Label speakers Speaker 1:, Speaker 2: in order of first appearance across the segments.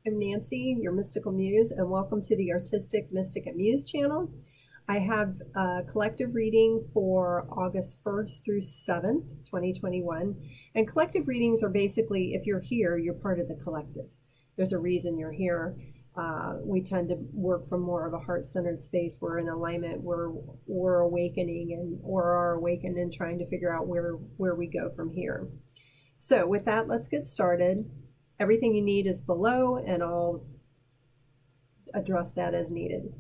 Speaker 1: I'm Nancy, your Mystical Muse, and welcome to the Artistic Mystic at Muse channel. I have a collective reading for August 1st through 7th, 2021. And collective readings are basically, if you're here, you're part of the collective. There's a reason you're here. We tend to work from more of a heart-centered space. We're in alignment, we're awakening or are awakened and trying to figure out where we go from here. So with that, let's get started. Everything you need is below, and I'll address that as needed.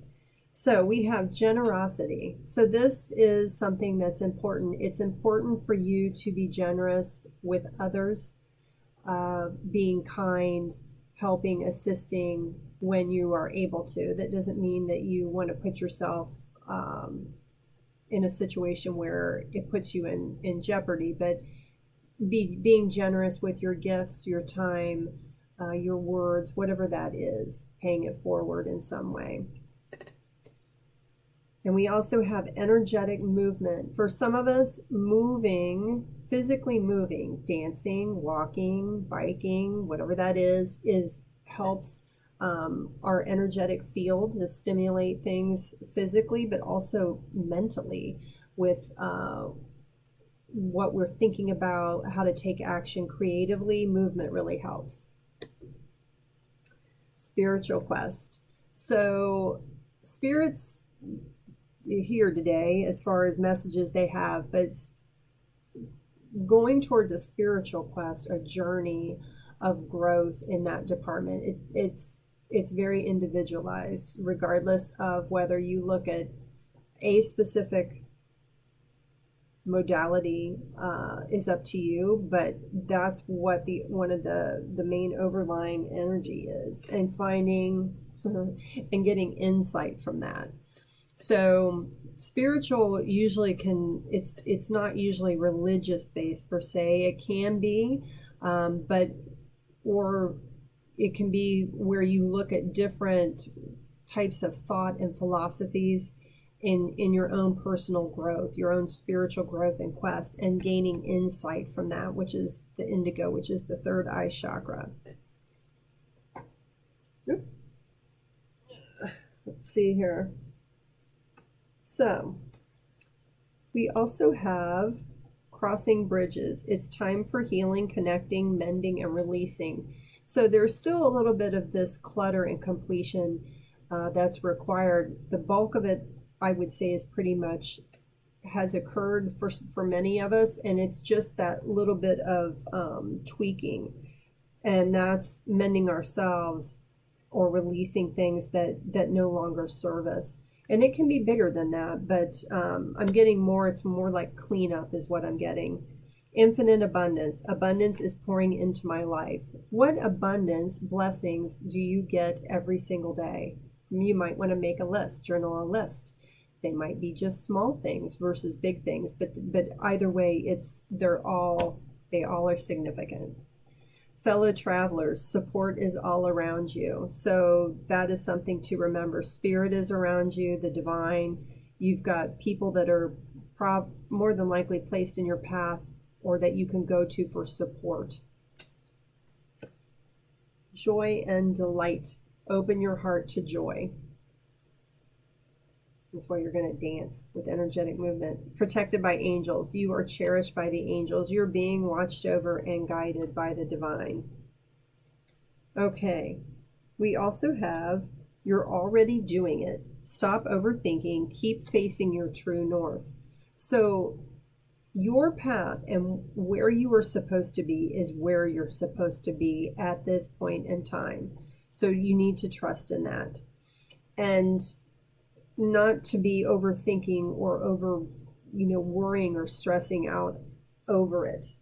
Speaker 1: So we have generosity. So this is something that's important. It's important for you to be generous with others, being kind, helping, assisting when you are able to. That doesn't mean that you want to put yourself in a situation where it puts you in jeopardy, but being generous with your gifts, your time, your words, whatever that is, paying it forward in some way. And we also have energetic movement. For some of us, moving, physically moving, dancing, walking, biking, whatever that is helps our energetic field to stimulate things physically, but also mentally with what we're thinking about, how to take action creatively. Movement really helps. Spiritual quest. So spirits here today, as far as messages they have, but going towards a spiritual quest, a journey of growth in that department. It's very individualized, regardless of whether you look at a specific modality is up to you, but that's what one of the main overlying energy is, and finding and getting insight from that. So spiritual usually it's not usually religious based per se. It can be, or it can be where you look at different types of thought and philosophies in your own personal growth, your own spiritual growth and quest, and gaining insight from that, which is the indigo, which is the third eye chakra. Let's see here. So we also have crossing bridges. It's time for healing, connecting, mending, and releasing. So there's still a little bit of this clutter and completion that's required. The bulk of it, I would say, is pretty much has occurred for many of us, and it's just that little bit of tweaking, and that's mending ourselves or releasing things that no longer serve us. And it can be bigger than that, but I'm getting more. It's more like cleanup is what I'm getting. Infinite abundance. Abundance is pouring into my life. What abundance, blessings do you get every single day? You might want to make a list, journal a list. They might be just small things versus big things, but either way, they all are significant. Fellow travelers, support is all around you. So that is something to remember. Spirit is around you, the divine. You've got people that are more than likely placed in your path or that you can go to for support. Joy and delight. Open your heart to joy. That's why you're going to dance with energetic movement. Protected by angels. You are cherished by the angels. You're being watched over and guided by the divine. Okay. We also have, you're already doing it. Stop overthinking. Keep facing your true north. So your path and where you are supposed to be is where you're supposed to be at this point in time. So you need to trust in that. And not to be overthinking or over, worrying or stressing out over it.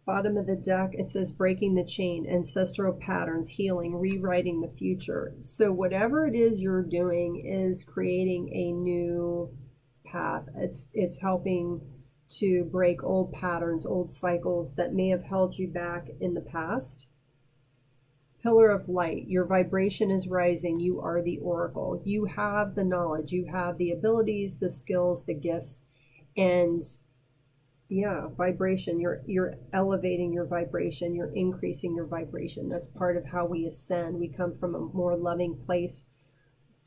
Speaker 1: Bottom of the deck, it says breaking the chain, ancestral patterns, healing, rewriting the future. So whatever it is you're doing is creating a new path. It's helping to break old patterns, old cycles that may have held you back in the past. Pillar of light, your vibration is rising. You are the oracle. You have the knowledge. You have the abilities, the skills, the gifts, and Yeah, vibration. You're elevating your vibration. You're increasing your vibration. That's part of how we ascend. We come from a more loving place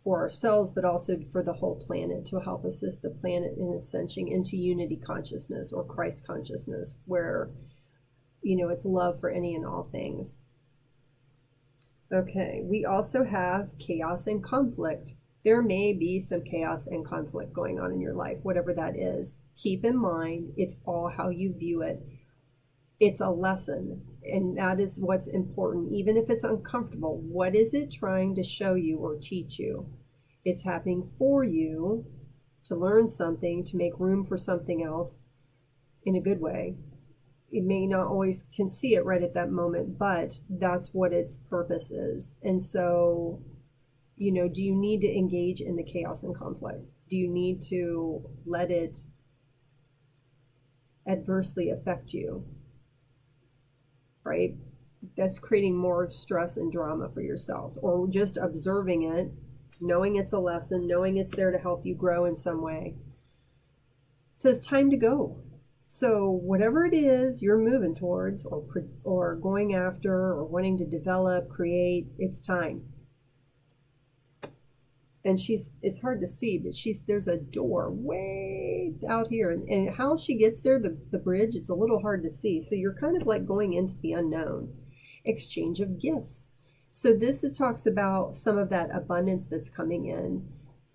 Speaker 1: for ourselves, but also for the whole planet, to help assist the planet in ascending into unity consciousness or Christ consciousness, where, it's love for any and all things. Okay, we also have chaos and conflict. There may be some chaos and conflict going on in your life, whatever that is. Keep in mind, it's all how you view it. It's a lesson, and that is what's important, even if it's uncomfortable. What is it trying to show you or teach you? It's happening for you to learn something, to make room for something else in a good way. It may not always can see it right at that moment, but that's what its purpose is. And so, do you need to engage in the chaos and conflict? Do you need to let it adversely affect you? Right? That's creating more stress and drama for yourselves. Or just observing it, knowing it's a lesson, knowing it's there to help you grow in some way. It says time to go. So whatever it is you're moving towards or going after or wanting to develop, create, it's time. And it's hard to see, but there's a door way out here. And how she gets there, the bridge, it's a little hard to see. So you're kind of like going into the unknown. Exchange of gifts. So talks about some of that abundance that's coming in.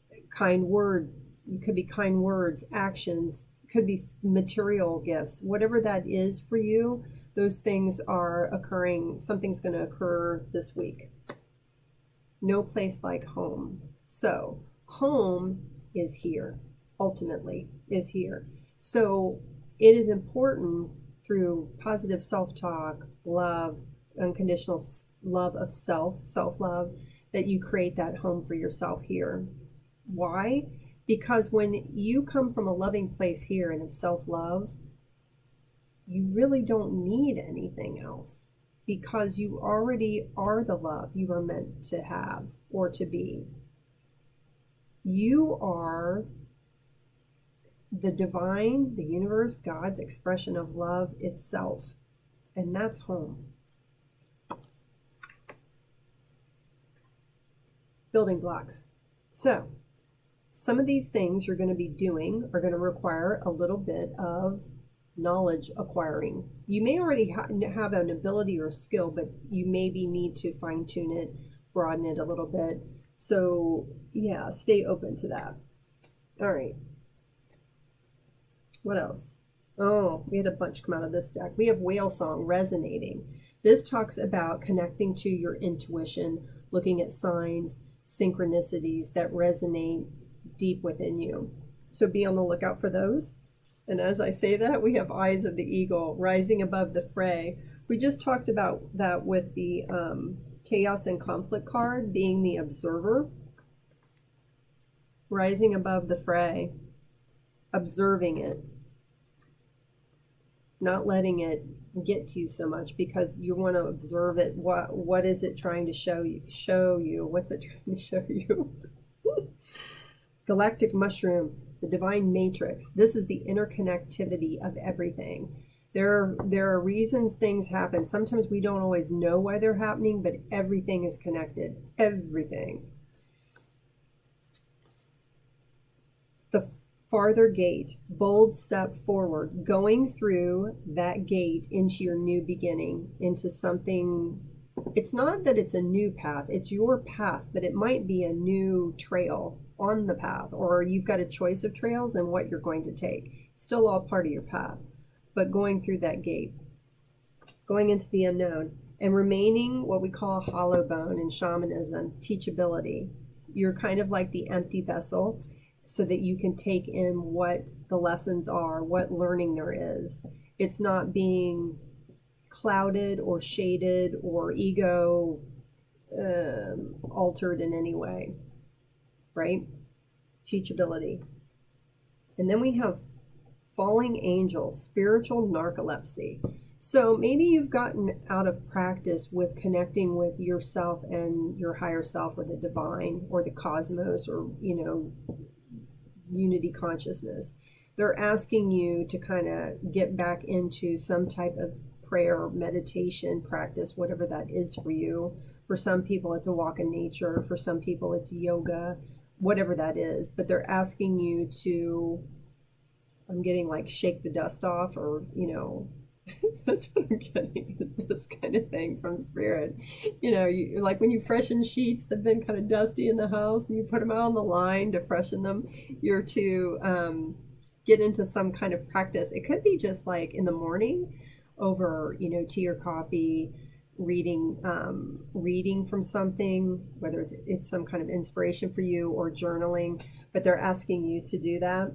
Speaker 1: It could be kind words, actions, could be material gifts. Whatever that is for you, those things are occurring. Something's going to occur this week. No place like home. So home is here, ultimately is here. So it is important through positive self-talk, love, unconditional love of self-love, that you create that home for yourself here. Why? Because when you come from a loving place here and of self-love, you really don't need anything else, because you already are the love you are meant to have or to be. You are the divine, the universe, God's expression of love itself. And that's home. Building blocks. So, some of these things you're going to be doing are going to require a little bit of knowledge acquiring. You may already have an ability or skill, but you maybe need to fine tune it, broaden it a little bit. So yeah, stay open to that. All right. What else? Oh, we had a bunch come out of this deck. We have Whale Song, resonating. This talks about connecting to your intuition, looking at signs, synchronicities that resonate deep within you. So be on the lookout for those. And as I say that, we have Eyes of the Eagle, rising above the fray. We just talked about that with the Chaos and Conflict card, being the observer. Rising above the fray, observing it, not letting it get to you so much, because you want to observe it. What is it trying to show you? What's it trying to show you? Galactic mushroom, the divine matrix. This is the interconnectivity of everything. There are reasons things happen. Sometimes we don't always know why they're happening, but everything is connected. Everything. The farther gate, bold step forward, going through that gate into your new beginning, into something. It's not that it's a new path, it's your path, but it might be a new trail on the path, or you've got a choice of trails and what you're going to take. Still all part of your path, but going through that gate, going into the unknown, and remaining what we call hollow bone in shamanism, teachability. You're kind of like the empty vessel, so that you can take in what the lessons are, what learning there is. It's not being clouded or shaded or ego altered in any way, right? Teachability. And then we have falling angel, spiritual narcolepsy. So maybe you've gotten out of practice with connecting with yourself and your higher self, or the divine, or the cosmos, or unity consciousness. they're asking you to kind of get back into some type of prayer, meditation practice, whatever that is for you. For some people, it's a walk in nature. For some people, it's yoga, whatever that is. But they're asking you to, I'm getting like shake the dust off, or, that's what I'm getting, is this kind of thing from Spirit. You like when you freshen sheets that have been kind of dusty in the house and you put them out on the line to freshen them, you're to get into some kind of practice. It could be just like in the morning over, tea or coffee, reading from something, whether it's some kind of inspiration for you, or journaling, but they're asking you to do that.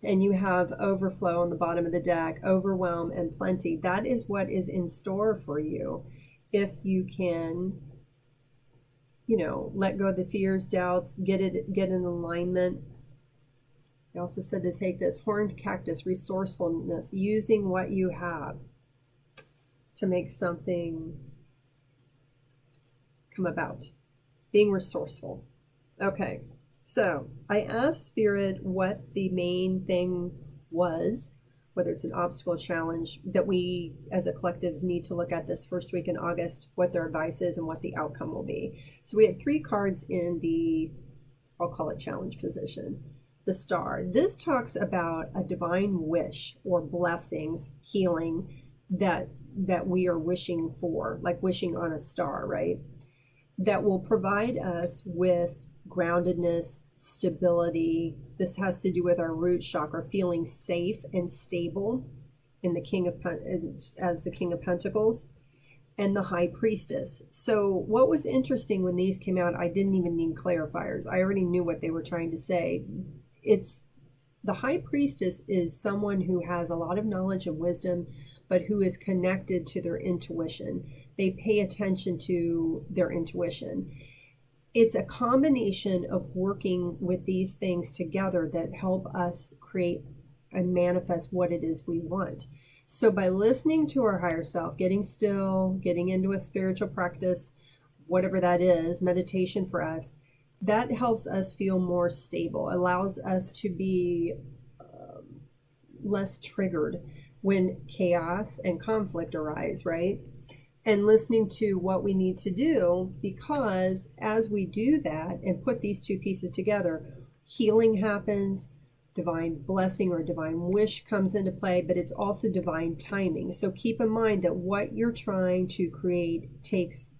Speaker 1: And you have overflow on the bottom of the deck, overwhelm and plenty. That is what is in store for you if you can, let go of the fears, doubts, get in alignment. I also said to take this horned cactus, resourcefulness, using what you have to make something come about, being resourceful. Okay. So I asked Spirit what the main thing was, whether it's an obstacle, challenge, that we as a collective need to look at this first week in August, what their advice is and what the outcome will be. So we had 3 cards in the, I'll call it challenge position. The Star. This talks about a divine wish or blessings, healing that we are wishing for, like wishing on a star, right? That will provide us with groundedness, stability. This has to do with our root chakra, feeling safe and stable in the as the King of Pentacles, and the High Priestess. So what was interesting when these came out, I didn't even need clarifiers. I already knew what they were trying to say. It's the High Priestess is someone who has a lot of knowledge and wisdom, but who is connected to their intuition. They pay attention to their intuition. It's a combination of working with these things together that help us create and manifest what it is we want. So by listening to our higher self, getting still, getting into a spiritual practice, whatever that is, meditation for us, that helps us feel more stable, allows us to be less triggered when chaos and conflict arise, right? And listening to what we need to do, because as we do that and put these 2 pieces together, healing happens, divine blessing or divine wish comes into play, but it's also divine timing. So keep in mind that what you're trying to create takes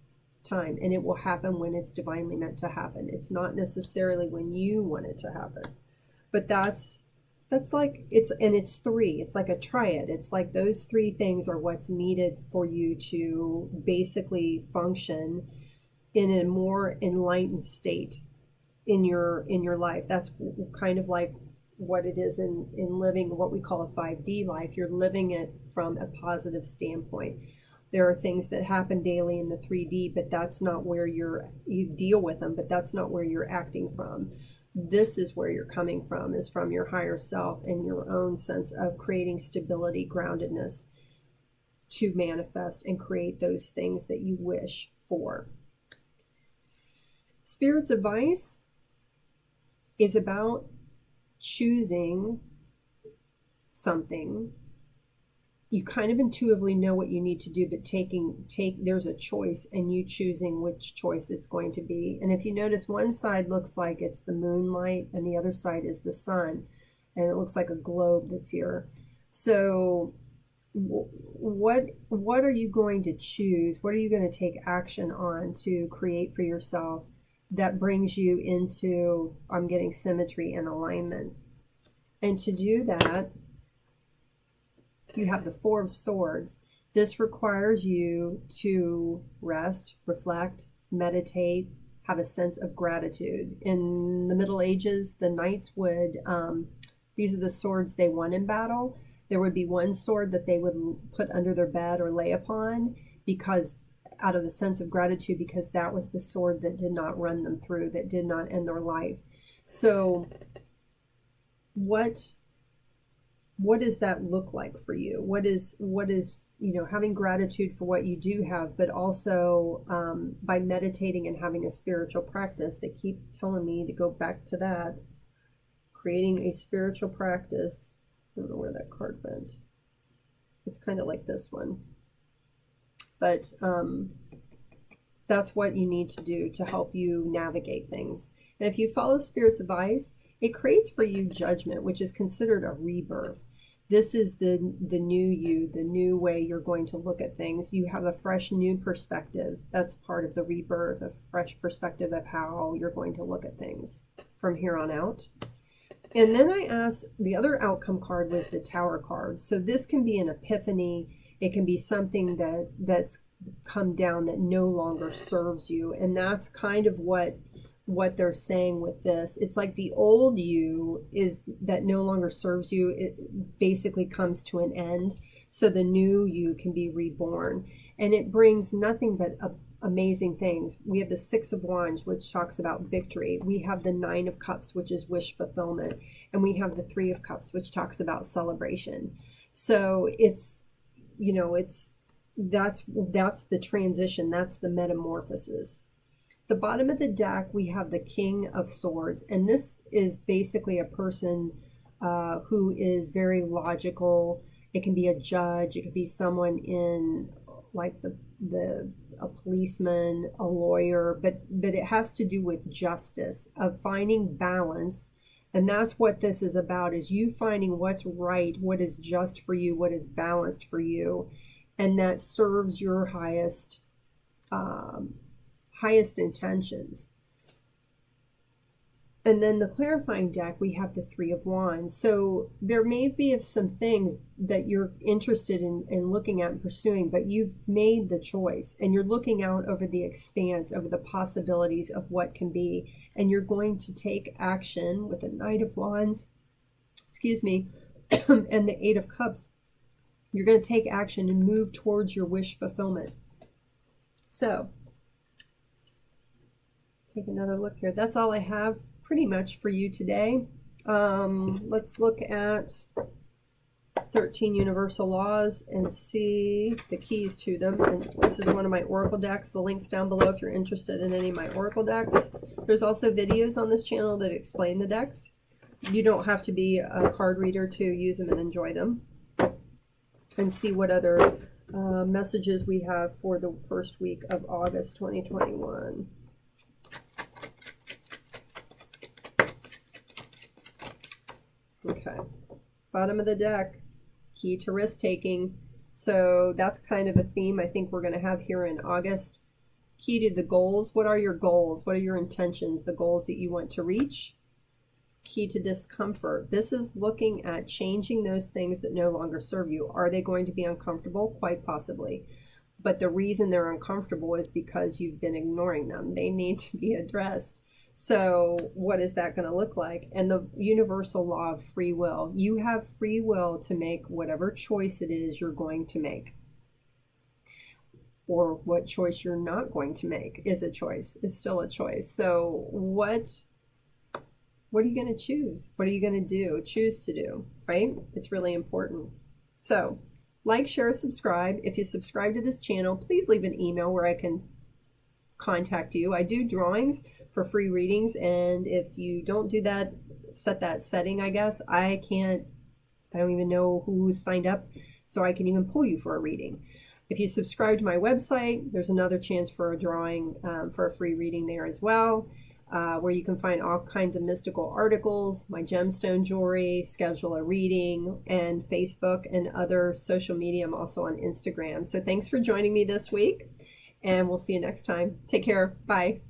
Speaker 1: time, and it will happen when it's divinely meant to happen. It's not necessarily when you want it to happen. But that's like, it's 3. It's like a triad. It's like those 3 things are what's needed for you to basically function in a more enlightened state in your life. That's kind of like what it is in living what we call a 5D life. You're living it from a positive standpoint. There are things that happen daily in the 3D, but that's not where you deal with them, but that's not where you're acting from. This is where you're coming from, is from your higher self and your own sense of creating stability, groundedness to manifest and create those things that you wish for. Spirit's advice is about choosing something. You kind of intuitively know what you need to do, but there's a choice, and you choosing which choice it's going to be. And if you notice, one side looks like it's the moonlight and the other side is the sun, and it looks like a globe that's here. So what are you going to choose? What are you going to take action on to create for yourself that brings you into, I'm getting symmetry and alignment? And to do that, you have the 4 of Swords. This requires you to rest, reflect, meditate, have a sense of gratitude. In the Middle Ages, the knights would, these are the swords they won in battle. There would be one sword that they would put under their bed or lay upon, because out of the sense of gratitude, because that was the sword that did not run them through, that did not end their life. So what does that look like for you? What is having gratitude for what you do have, but also by meditating and having a spiritual practice. They keep telling me to go back to that. creating a spiritual practice. I don't know where that card went. It's kind of like this one. But that's what you need to do to help you navigate things. And if you follow Spirit's advice, it creates for you judgment, which is considered a rebirth. This is the new you, the new way you're going to look at things. You have a fresh new perspective. That's part of the rebirth, a fresh perspective of how you're going to look at things from here on out. And then I asked, the other outcome card was the Tower card. So this can be an epiphany. It can be something that's come down that no longer serves you. And that's kind of what they're saying with this. It's like the old you is that no longer serves you. It basically comes to an end. So the new you can be reborn. And it brings nothing but amazing things. We have the Six of Wands, which talks about victory. We have the Nine of Cups, which is wish fulfillment. And we have the Three of Cups, which talks about celebration. So it's, you know, that's the transition. That's the metamorphosis. The bottom of the deck, we have the King of Swords. And this is basically a person who is very logical. It can be a judge. It could be someone in like a policeman, a lawyer, but it has to do with justice, of finding balance. And that's what this is about, is you finding what's right, what is just for you, what is balanced for you, and that serves your highest intentions. And then the clarifying deck, we have the Three of Wands. So there may be some things that you're interested in looking at and pursuing, but you've made the choice and you're looking out over the expanse, over the possibilities of what can be. And you're going to take action with the Knight of Wands, and the Eight of Cups. You're going to take action and move towards your wish fulfillment. So take another look here. That's all I have pretty much for you today. Let's look at 13 universal laws and see the keys to them. And this is one of my oracle decks. The link's down below if you're interested in any of my oracle decks. There's also videos on this channel that explain the decks. You don't have to be a card reader to use them and enjoy them. And see what other messages we have for the first week of August 2021. Okay, bottom of the deck, key to risk taking. So that's kind of a theme I think we're going to have here in August. Key to the goals. What are your goals? What are your intentions? The goals that you want to reach. Key to discomfort. This is looking at changing those things that no longer serve you. Are they going to be uncomfortable? Quite possibly. But the reason they're uncomfortable is because you've been ignoring them. They need to be addressed. So what is that going to look like? And the universal law of free will. You have free will to make whatever choice it is you're going to make. Or what choice you're not going to make is a choice, is still a choice. So what are you going to choose? What are you going to do? Choose to do, right? It's really important. So like, share, subscribe. If you subscribe to this channel, please leave an email where I can contact you. I do drawings for free readings, and if you don't do that, set that setting, I guess, I don't even know who's signed up, so I can even pull you for a reading. If you subscribe to my website, there's another chance for a drawing, for a free reading there as well, where you can find all kinds of mystical articles, my gemstone jewelry, schedule a reading, and Facebook and other social media. I'm also on Instagram. So thanks for joining me this week, and we'll see you next time. Take care. Bye.